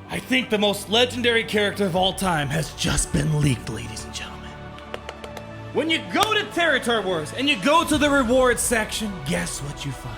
I think the most legendary character of all time has just been leaked, ladies and gentlemen. When you go to Territory Wars and you go to the rewards section, guess what you find?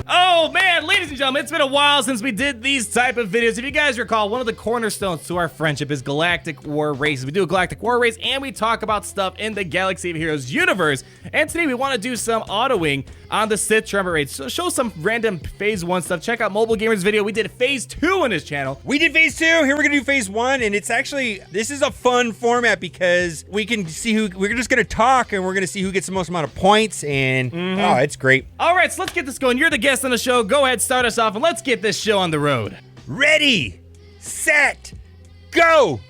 Oh man, ladies and gentlemen, it's been a while since we did these type of videos. If you guys recall, one of the cornerstones to our friendship is Galactic War Races. We do a Galactic War Race and we talk about stuff in the Galaxy of Heroes universe. And today we want to do some autoing on the Sith Raid. So show some random Phase 1 stuff. Check out Mobile Gamer's video. We did Phase 2 on his channel. We did Phase 2. Here we're going to do Phase 1. And it's actually, this is a fun format because we can see who, we're just going to talk and we're going to see who gets the most amount of points. And oh, it's great. All right, so let's get this going. You're the guest on the show. Go ahead, start us off, and let's get this show on the road. Ready, set, go.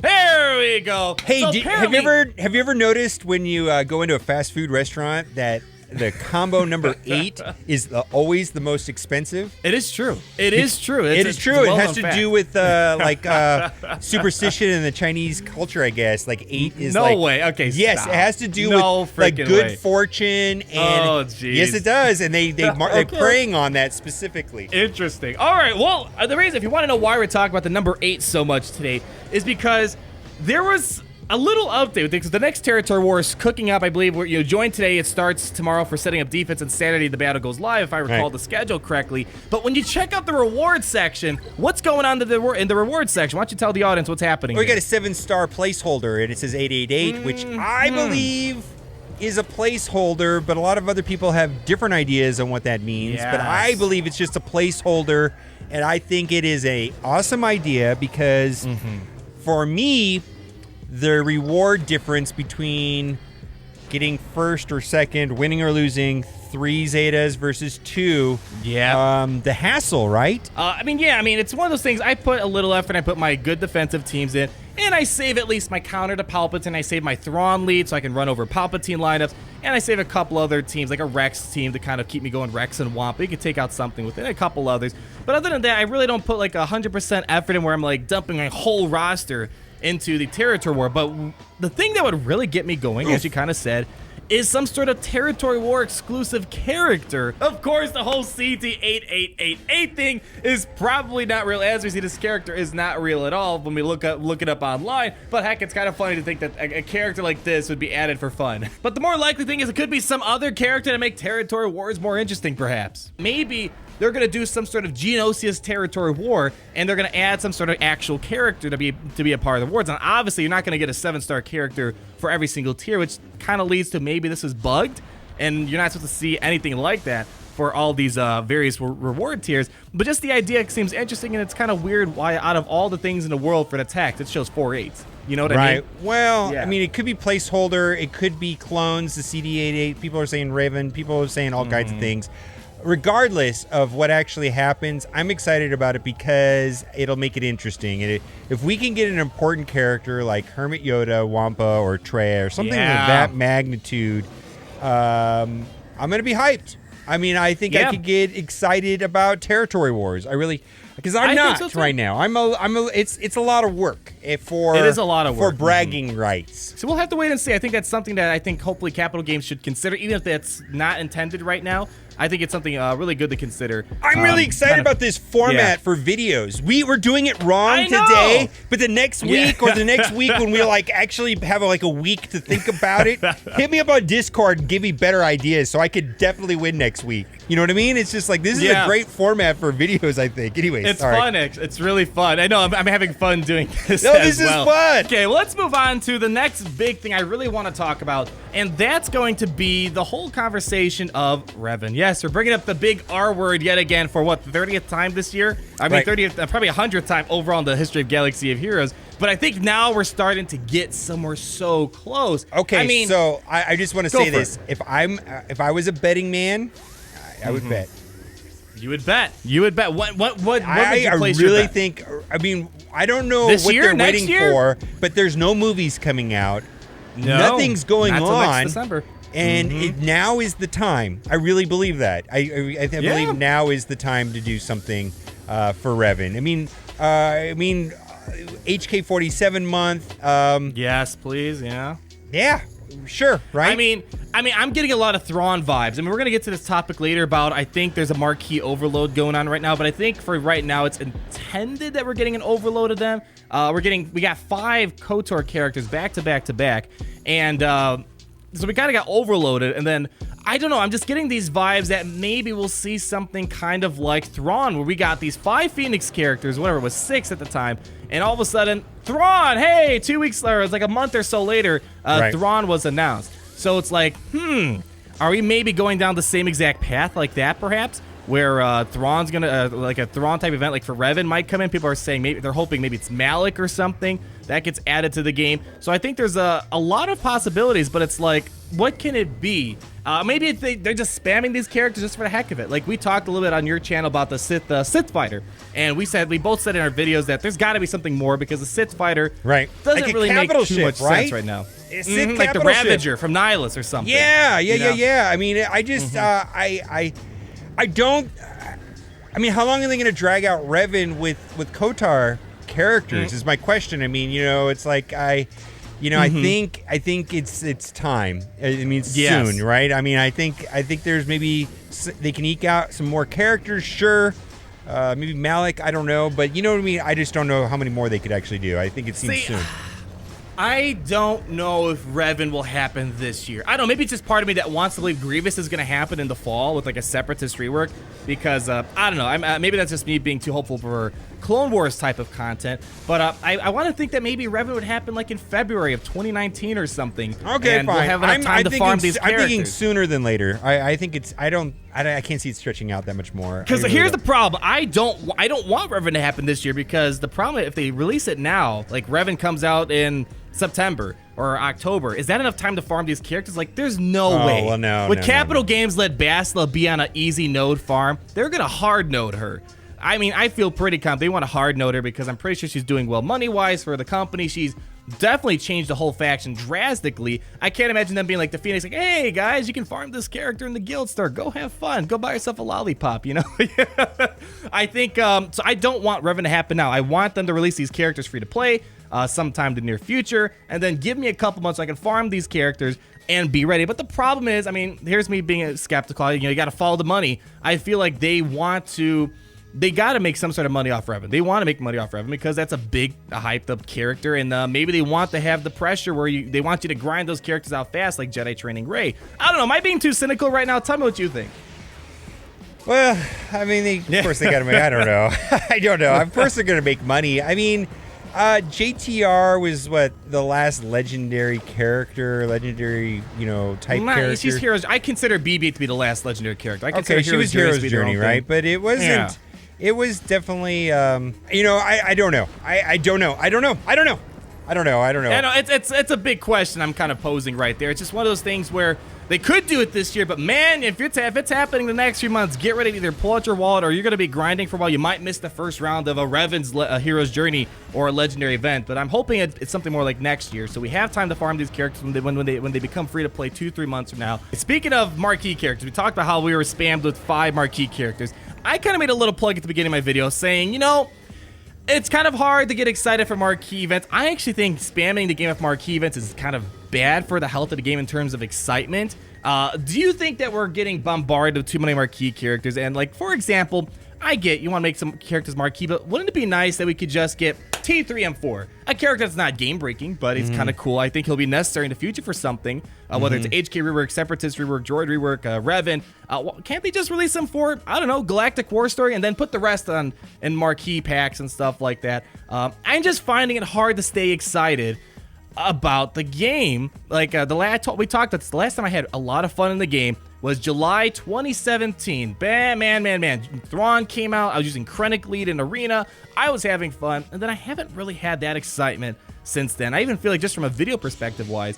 There we go. Hey, So have you ever noticed when you go into a fast food restaurant that the combo number 8 is always the most expensive? It is true. It is true. It is true. It has to do with superstition in the Chinese culture, I guess. Like 8 is no like, way. Okay, yes, stop. it has to do No with like freaking good way. fortune. And Oh, jeez. yes, it does. And they're Okay. preying on that specifically. Interesting. All right. Well, the reason, if you want to know why we're talking about the number 8 so much today, is because there was a little update with because the next Territory War is cooking up. I believe you join today. It starts tomorrow for setting up defense, and Saturday the battle goes live, if I recall the schedule correctly. But when you check out the rewards section, what's going on in the rewards section? Why don't you tell the audience what's happening? We got a 7-star placeholder, and it says 888, which I believe is a placeholder, but a lot of other people have different ideas on what that means. Yes. But I believe it's just a placeholder, and I think it is a awesome idea because for me, the reward difference between getting first or second, winning or losing, 3 Zetas versus 2. Yeah. The hassle, right? It's one of those things. I put a little effort. I put my good defensive teams in, and I save at least my counter to Palpatine. I save my Thrawn lead so I can run over Palpatine lineups, and I save a couple other teams, like a Rex team to kind of keep me going, Rex and Wampa. You could take out something within a couple others. But other than that, I really don't put like 100% effort in where I'm like dumping my whole roster into the Territory War. But the thing that would really get me going, as you kind of said, is some sort of Territory War exclusive character. Of course, the whole CT8888 thing is probably not real. As we see, this character is not real at all when we look it up online. But heck, it's kind of funny to think that a character like this would be added for fun. But the more likely thing is it could be some other character to make Territory Wars more interesting, perhaps. Maybe they're going to do some sort of Geonosius Territory War, and they're going to add some sort of actual character to be a part of the wars. And obviously, you're not going to get a 7-star character for every single tier, which kind of leads to maybe this is bugged, and you're not supposed to see anything like that for all these various reward tiers. But just the idea seems interesting, and it's kind of weird why out of all the things in the world for the text, it shows 4 8s. You know what I mean? Well, Yeah. I mean, it could be placeholder. It could be clones, the CD88. People are saying Revan. People are saying all kinds of things. Regardless of what actually happens, I'm excited about it because it'll make it interesting. And if we can get an important character like Hermit Yoda, Wampa, or Trey, or something of that magnitude, I'm going to be hyped. I mean, I think I could get excited about Territory Wars. I really, because I'm not right now. It's a lot of work it is a lot of work for bragging rights. So we'll have to wait and see. I think that's something that I think hopefully Capital Games should consider, even if that's not intended right now. I think it's something really good to consider. I'm really excited about this format for videos. We were doing it wrong today, but the next week or the next week when we like actually have like a week to think about it, hit me up on Discord and give me better ideas so I could definitely win next week. You know what I mean? It's just like, this is a great format for videos, I think. Anyways, it's fun. It's really fun. I know I'm having fun doing this. No, this is fun. Okay, well, let's move on to the next big thing I really want to talk about, and that's going to be the whole conversation of Revan. Yes, we're bringing up the big R word yet again for what, the 30th time this year? I mean, 30th, probably 100th time overall in the history of Galaxy of Heroes. But I think now we're starting to get somewhere so close. Okay, I mean, so I just want to say this: if I was a betting man, I would bet. You would bet. You would bet. What would you place I really your bet? think. I mean, I don't know This what year? they're Next waiting year? for, but there's no movies coming out. No, Nothing's going not till on. next December. And now is the time. I really believe that. I believe now is the time to do something for Revan. I mean, HK47 month. Yes, please. Yeah. Yeah. Sure, right? I mean, I'm getting a lot of Thrawn vibes. I mean, we're gonna get to this topic later about. I think there's a marquee overload going on right now, but I think for right now, it's intended that we're getting an overload of them. We got 5 KOTOR characters back to back to back, and so we kind of got overloaded. And then I don't know. I'm just getting these vibes that maybe we'll see something kind of like Thrawn, where we got these 5 Phoenix characters, whatever it was, 6 at the time, and all of a sudden, Thrawn. Hey, 2 weeks later, it's like a month or so later, Right. Thrawn was announced. So it's like, are we maybe going down the same exact path like that, perhaps? Where Thrawn's gonna, like a Thrawn type event, like for Revan might come in. People are saying maybe they're hoping maybe it's Malik or something that gets added to the game. So I think there's a lot of possibilities, but it's like, what can it be? Maybe they're just spamming these characters just for the heck of it. Like we talked a little bit on your channel about the Sith fighter, and we both said in our videos that there's got to be something more because the Sith fighter doesn't like really make too much right? sense right now. Sith Like the capital Ravager ship. from Nihilus or something. Yeah. I mean, I just I don't. I mean, how long are they going to drag out Revan with KOTOR characters? Is my question. I mean, it's like I think it's time. I mean, soon, right? I mean, I think there's maybe they can eke out some more characters. Sure, maybe Malik. I don't know, but you know what I mean. I just don't know how many more they could actually do. I think it seems soon. I don't know if Revan will happen this year. I don't know, maybe it's just part of me that wants to believe Grievous is going to happen in the fall with like a Separatist rework because, I don't know, maybe that's just me being too hopeful for Clone Wars type of content, but I want to think that maybe Revan would happen like in February of 2019 or something. Okay, and fine. We'll have enough time to farm these characters. I'm thinking sooner than later. I think it's, I can't see it stretching out that much more. Because here's the problem. I don't want Revan to happen this year because the problem, if they release it now, like Revan comes out in September or October, is that enough time to farm these characters? Like, there's no way. Well, no. Would Capital Games let Bastila be on an easy node farm? They're going to hard node her. I mean, I feel pretty confident they want to hard node her because I'm pretty sure she's doing well money-wise for the company. She's definitely changed the whole faction drastically. I can't imagine them being like the Phoenix, like, hey, guys, you can farm this character in the guild store. Go have fun. Go buy yourself a lollipop, you know? I think, so I don't want Revan to happen now. I want them to release these characters free to play sometime in the near future, and then give me a couple months so I can farm these characters and be ready. But the problem is, I mean, here's me being skeptical. You got to follow the money. I feel like they got to make some sort of money off Revan. They want to make money off Revan because that's a big, hyped up character, and maybe they want to have the pressure where they want you to grind those characters out fast, like Jedi Training Rey. I don't know. Am I being too cynical right now? Tell me what you think. Well, I mean, of course they got to make. I don't know. I don't know. Of course they're going to make money. I mean, JTR was the last legendary character, type character. She's Heroes. I consider BB to be the last legendary character. I consider she was Hero's Journey, right? But it wasn't. Yeah. It was definitely. I don't know. I don't know. I don't know. It's a big question I'm kind of posing right there. It's just one of those things where they could do it this year, but man, if it's happening the next few months, get ready to either pull out your wallet or you're going to be grinding for a while. You might miss the first round of a Revan's Hero's Journey or a legendary event, but I'm hoping it's something more like next year, so we have time to farm these characters when they become free to play 2-3 months from now. Speaking of marquee characters, we talked about how we were spammed with 5 marquee characters. I kind of made a little plug at the beginning of my video saying, it's kind of hard to get excited for marquee events. I actually think spamming the game with marquee events is kind of bad for the health of the game in terms of excitement. Do you think that we're getting bombarded with too many marquee characters? And like, for example, I get you want to make some characters marquee, but wouldn't it be nice that we could just get T3M4, a character that's not game breaking, but he's kind of cool. I think he'll be necessary in the future for something, whether it's HK rework, Separatist rework, Droid rework, Revan. Can't they just release them for, I don't know, Galactic War Story and then put the rest on in marquee packs and stuff like that? I'm just finding it hard to stay excited about the game. Like we talked about this, the last time I had a lot of fun in the game was July 2017. Man. Thrawn came out. I was using Krennic lead in Arena. I was having fun, and then I haven't really had that excitement since then. I even feel like just from a video perspective wise,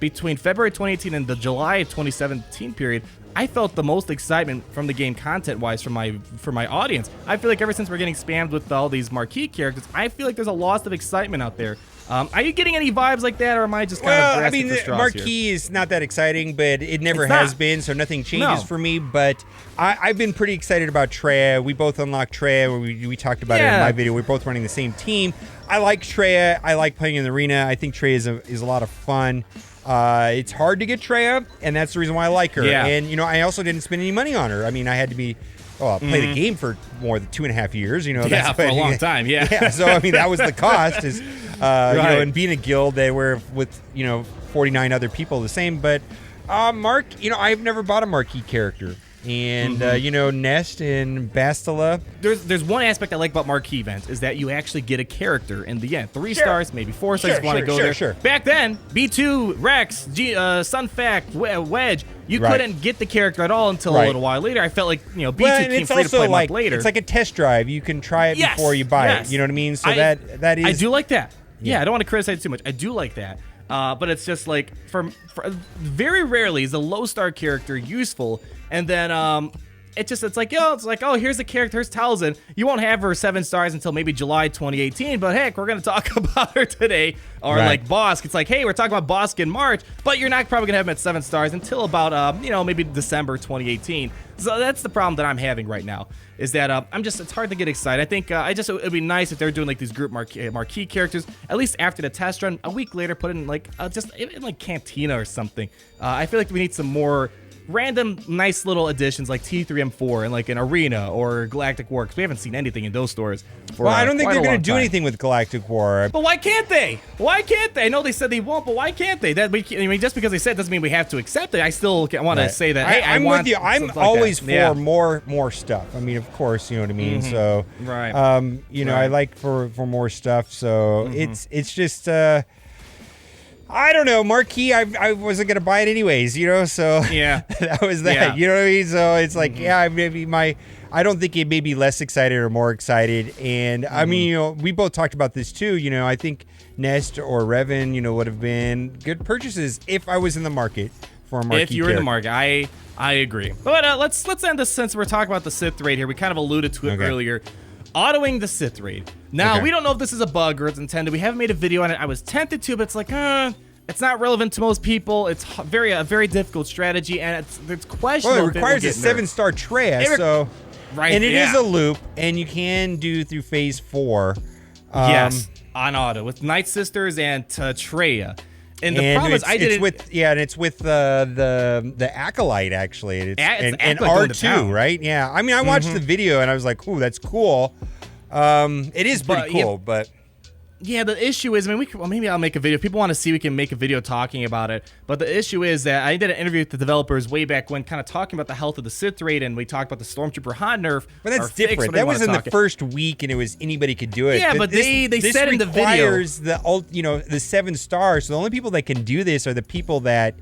between February 2018 and the July 2017 period, I felt the most excitement from the game content-wise for my audience. I feel like ever since we're getting spammed with all these marquee characters, I feel like there's a loss of excitement out there. Are you getting any vibes like that, or am I just kind of grasping for straws Marquee here? is not that exciting, but it never It's has not. been, so nothing changes No. for me. But I've been pretty excited about Treya. We both unlocked Treya. We talked about it in my video. We're both running the same team. I like Treya. I like playing in the arena. I think Treya is a lot of fun. It's hard to get Treya, and that's the reason why I like her. Yeah. And, you know, I also didn't spend any money on her. I mean, I had to be... play the game for more than 2.5 years, you know. Yeah, for a long time, yeah. Yeah, so, I mean, that was the cost, is, Right. you know, and being a guild, they were with, you know, 49 other people the same. But Mark, you know, I've never bought a Marquee character. And, you know, Nest and Bastila. There's one aspect I like about Marquee events is that you actually get a character in the end. 3 stars, maybe 4 stars if you want to go there. Sure. Back then, B2, Rex, Sunfact, Wedge, you couldn't get the character at all until a little while later. I felt like, you know, B2 came free to play a month later. It's like a test drive. You can try it before you buy it. You know what I mean? So that is... I do like that. Yeah, I don't want to criticize it too much. I do like that. But it's just like, for very rarely is a low star character useful, and then it's like, oh, here's the character, here's Talzin. You won't have her 7 stars until maybe July 2018, but heck, we're gonna talk about her today. Or like Bosk, it's like, hey, we're talking about Bosk in March, but you're not probably gonna have him at 7 stars until about you know, maybe December 2018. So that's the problem that I'm having right now, is that it's hard to get excited. I think it'd be nice if they're doing like these group marquee characters, at least after the test run, a week later, put in like just in like Cantina or something. I feel like we need some more random nice little additions like T3M4 and like an Arena or Galactic War, because we haven't seen anything in those stores for I don't think they're going to do anything with Galactic War. But why can't they? Why can't they? I know they said they won't, but why can't they? I mean, just because they said it doesn't mean we have to accept it. I still want to say that, hey, I'm want with you. I'm something like always that. for more stuff. I mean, of course, you know what I mean. So, you know, I like for more stuff. So it's just. I don't know, Marquee, I wasn't going to buy it anyways, you know, so that was that, you know what I mean? So it's like, maybe I don't think it made me less excited or more excited. And I mean, you know, we both talked about this too, you know, I think Nest or Revan, you know, would have been good purchases if I was in the market for a Marquee If you were in the market, I agree. But let's end this, since we're talking about the Sith Raid here. We kind of alluded to it earlier. Autoing the Sith Raid. Now, we don't know if this is a bug or it's intended. We haven't made a video on it. I was tempted to, but it's like, it's not relevant to most people. It's a very difficult strategy, and it's questionable. Well, it requires a 7-star Treya, and it is a loop, and you can do through phase 4. Yes, on auto with Night Sisters and Treya. And the problem is, it's with the Acolyte, actually. And R2, right? Yeah. I mean, I watched the video and I was like, ooh, that's cool. It is pretty cool, but. Yeah, the issue is, I mean, maybe I'll make a video. If people want to see, we can make a video talking about it. But the issue is that I did an interview with the developers way back when, kind of talking about the health of the Sith Raid, and we talked about the Stormtrooper hot nerf. But that's different. That was in the first week, and it was anybody could do it. Yeah, but they said in the video, this requires the 7 stars. So the only people that can do this are the people that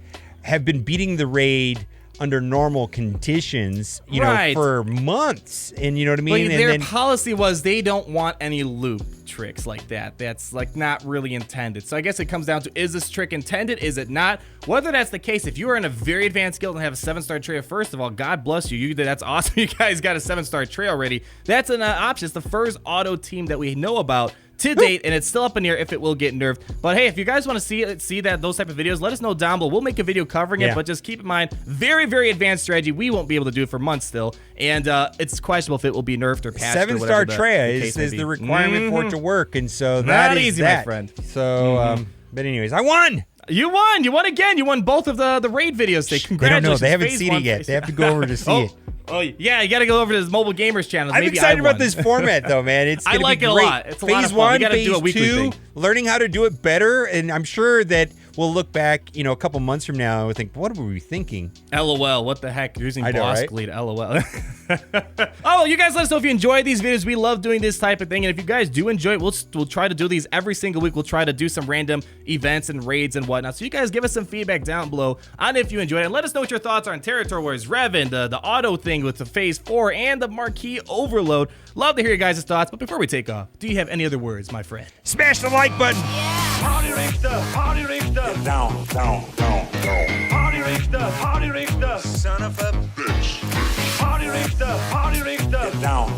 have been beating the raid under normal conditions, you know, for months, and you know what I mean. But their policy was they don't want any loop tricks like that. That's like not really intended. So I guess it comes down to, is this trick intended? Is it not? Whether that's the case, if you are in a very advanced guild and have a 7-star tray, first of all, God bless you. That's awesome. You guys got a 7-star tray already. That's an option. It's the first auto team that we know about to date, and it's still up in the air if it will get nerfed. But hey, if you guys want to see those type of videos, let us know down below. We'll make a video covering it, but just keep in mind, very advanced strategy. We won't be able to do it for months still, and it's questionable if it will be nerfed or patched. 7-star Treya is the requirement for it to work, and so that is easy, that. my friend. So, but anyways, I won. You won. You won again. You won both of the raid videos. Congratulations. They don't know. They haven't seen it yet. They have to go over to see it. Oh, yeah, you got to go over to his Mobile Gamers channel. I'm excited about this format, though, man. It's gonna I like be it great. a lot. It's a lot of fun. We got to do a weekly thing. Learning how to do it better, and I'm sure that we'll look back, you know, a couple months from now and we'll think, what were we thinking? LOL, what the heck? You're using Bosk lead, LOL. Oh, you guys let us know if you enjoy these videos. We love doing this type of thing, and if you guys do enjoy it, we'll try to do these every single week. We'll try to do some random events and raids and whatnot. So you guys give us some feedback down below on if you enjoy it, and let us know what your thoughts are on Territory Wars, Revan, the auto thing with the Phase 4, and the Marquee Overload. Love to hear your guys' thoughts, but before we take off, do you have any other words, my friend? Smash the like button! Party Richter, Party Richter. Down. Party Richter, Party Richter. Son of a bitch. Party Richter, Party Richter. Down.